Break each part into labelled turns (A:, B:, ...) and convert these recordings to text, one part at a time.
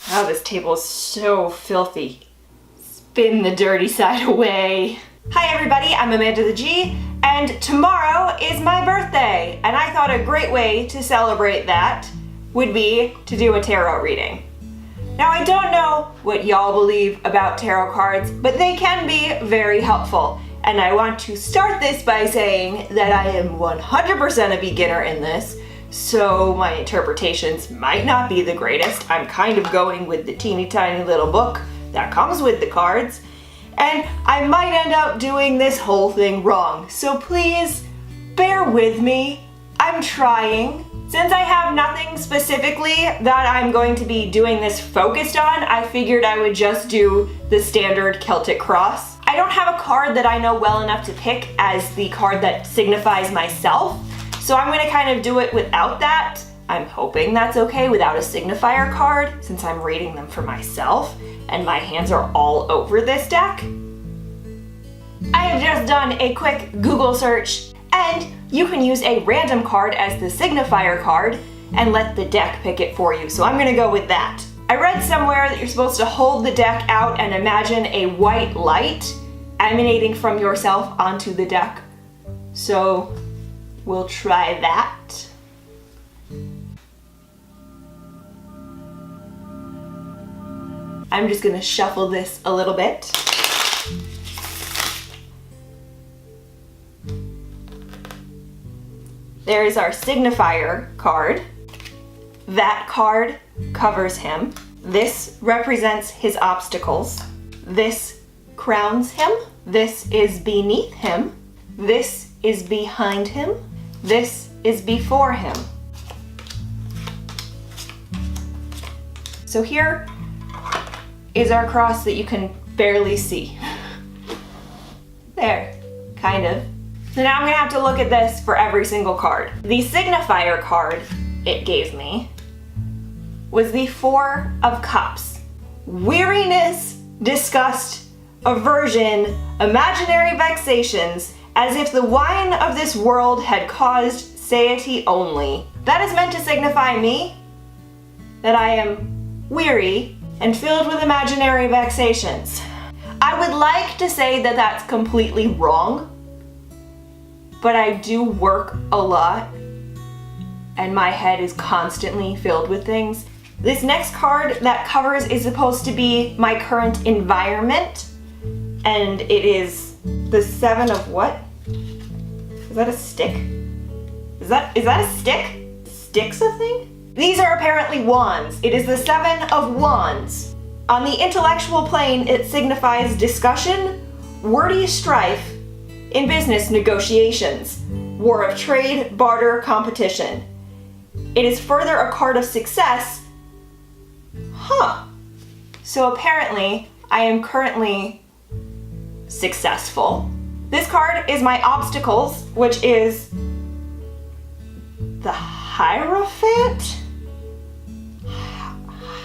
A: Oh, this table is so filthy. Spin the dirty side away. Hi everybody, I'm Amanda the G, and tomorrow is my birthday, and I thought a great way to celebrate that would be to do a tarot reading. Now, I don't know what y'all believe about tarot cards, but they can be very helpful. And I want to start this by saying that I am 100% a beginner in this, so my interpretations might not be the greatest. I'm kind of going with the teeny tiny little book that comes with the cards, and I might end up doing this whole thing wrong. So please bear with me. I'm trying. Since I have nothing specifically that I'm going to be doing this focused on, I figured I would just do the standard Celtic cross. I don't have a card that I know well enough to pick as the card that signifies myself, so I'm going to kind of do it without that. I'm hoping that's okay without a signifier card, since I'm reading them for myself, and my hands are all over this deck. I have just done a quick Google search, and you can use a random card as the signifier card and let the deck pick it for you, so I'm gonna go with that. I read somewhere that you're supposed to hold the deck out and imagine a white light emanating from yourself onto the deck. So we'll try that. I'm just gonna shuffle this a little bit. There is our signifier card. That card covers him. This represents his obstacles. This crowns him. This is beneath him. This is behind him. This is before him. So here is our cross that you can barely see. There, kind of. So now I'm gonna have to look at this for every single card. The signifier card it gave me was the Four of Cups. Weariness, disgust, aversion, imaginary vexations, as if the wine of this world had caused satiety only. That is meant to signify me, that I am weary and filled with imaginary vexations. I would like to say that that's completely wrong, but I do work a lot and my head is constantly filled with things. This next card that covers is supposed to be my current environment, and it is the Seven of what? Is that a stick? Is that a stick? Stick's a thing? These are apparently wands. It is the Seven of Wands. On the intellectual plane, it signifies discussion, wordy strife, in business negotiations, war of trade, barter, competition. It is further a card of success. So apparently, I am currently successful. This card is my obstacles, which is the Hierophant?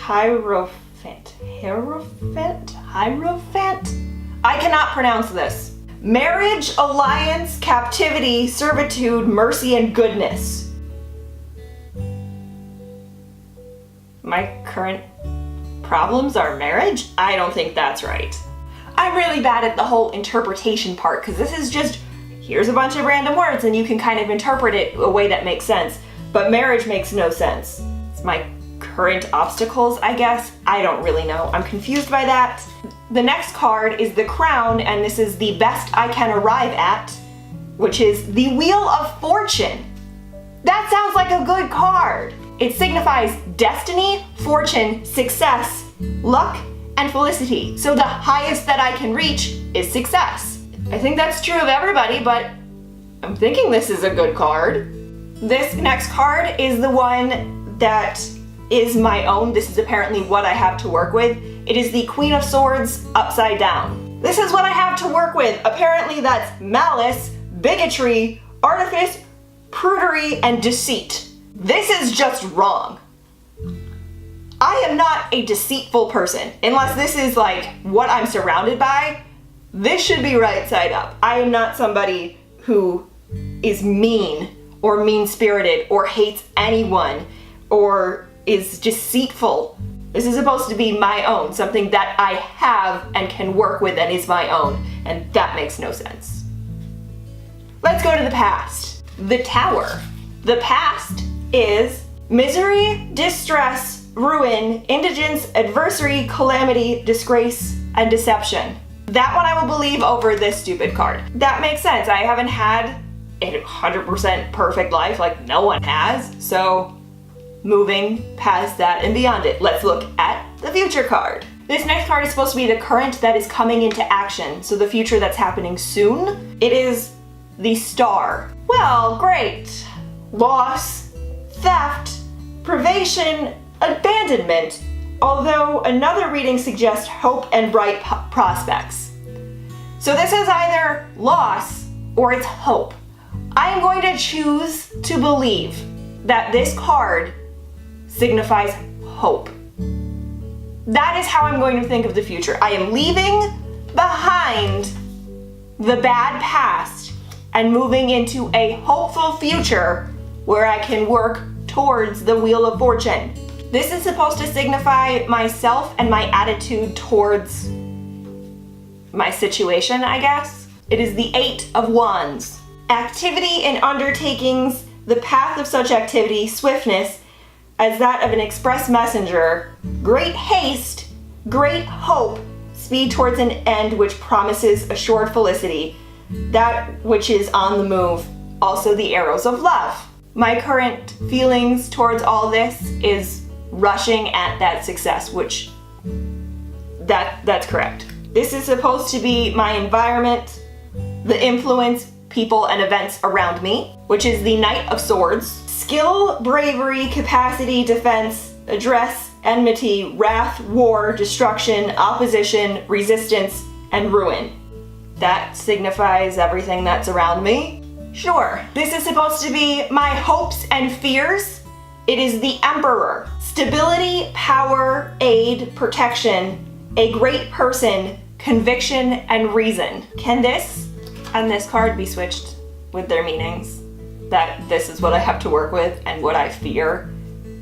A: Hierophant. I cannot pronounce this. Marriage, alliance, captivity, servitude, mercy, and goodness. My current problems are marriage? I don't think that's right. I'm really bad at the whole interpretation part, because this is just, here's a bunch of random words and you can kind of interpret it a way that makes sense. But marriage makes no sense. It's my current obstacles, I guess. I don't really know. I'm confused by that. The next card is the Crown, and this is the best I can arrive at, which is the Wheel of Fortune. That sounds like a good card. It signifies destiny, fortune, success, luck, and felicity. So the highest that I can reach is success. I think that's true of everybody, but I'm thinking this is a good card. This next card is the one that is my own. This is apparently what I have to work with. It is the Queen of Swords upside down. This is what I have to work with. Apparently that's malice, bigotry, artifice, prudery, and deceit. This is just wrong. I am not a deceitful person, unless this is like what I'm surrounded by. This should be right side up. I am not somebody who is mean or mean-spirited or hates anyone or is deceitful. This is supposed to be my own, something that I have and can work with and is my own, and that makes no sense. Let's go to the past. The Tower. The past is misery, distress, ruin, indigence, adversary, calamity, disgrace, and deception. That one I will believe over this stupid card. That makes sense. I haven't had a 100% perfect life like no one has, so moving past that and beyond it. Let's look at the future card. This next card is supposed to be the current that is coming into action, so the future that's happening soon. It is the Star. Well, great. Loss, theft, privation, abandonment, although another reading suggests hope and bright prospects. So this is either loss or it's hope. I am going to choose to believe that this card signifies hope. That is how I'm going to think of the future. I am leaving behind the bad past and moving into a hopeful future where I can work towards the Wheel of Fortune. This is supposed to signify myself and my attitude towards my situation, I guess. It is the 8 of Wands. Activity and undertakings, the path of such activity, swiftness, as that of an express messenger, great haste, great hope, speed towards an end which promises assured felicity, that which is on the move, also the arrows of love. My current feelings towards all this is rushing at that success, which that's correct. This is supposed to be my environment, the influence, people, and events around me, which is the Knight of Swords. Skill, bravery, capacity, defense, address, enmity, wrath, war, destruction, opposition, resistance, and ruin. That signifies everything that's around me. Sure. This is supposed to be my hopes and fears. It is the Emperor. Stability, power, aid, protection, a great person, conviction, and reason. Can this and this card be switched with their meanings? That this is what I have to work with, and what I fear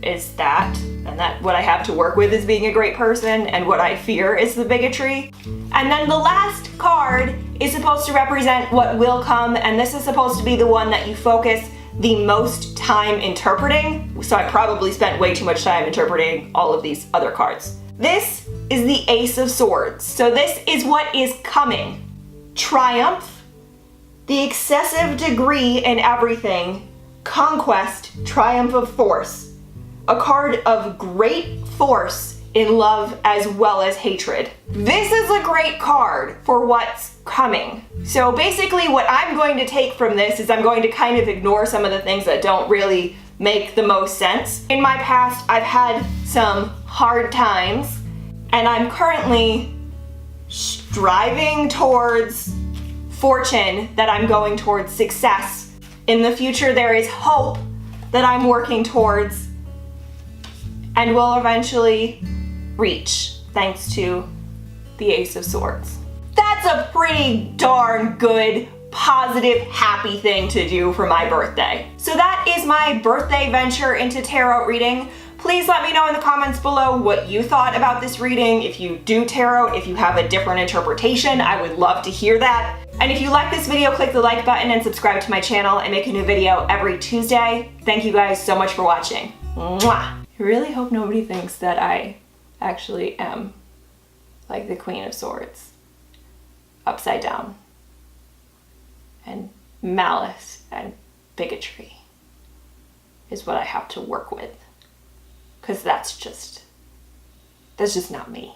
A: is that, and that what I have to work with is being a great person, and what I fear is the bigotry. And then the last card is supposed to represent what will come, and this is supposed to be the one that you focus the most time interpreting. So I probably spent way too much time interpreting all of these other cards. This is the Ace of Swords. So this is what is coming. Triumph, the excessive degree in everything, conquest, triumph of force. A card of great force in love as well as hatred. This is a great card for what's coming. So basically what I'm going to take from this is I'm going to kind of ignore some of the things that don't really make the most sense. In my past, I've had some hard times, and I'm currently striving towards fortune, that I'm going towards success. In the future, there is hope that I'm working towards and will eventually reach, thanks to the Ace of Swords. That's a pretty darn good, positive, happy thing to do for my birthday. So that is my birthday venture into tarot reading. Please let me know in the comments below what you thought about this reading. If you do tarot, if you have a different interpretation, I would love to hear that. And if you like this video, click the like button and subscribe to my channel. I make a new video every Tuesday. Thank you guys so much for watching. Mwah! I really hope nobody thinks that I actually am like the Queen of Swords, upside down, and malice and bigotry is what I have to work with. Because that's just not me.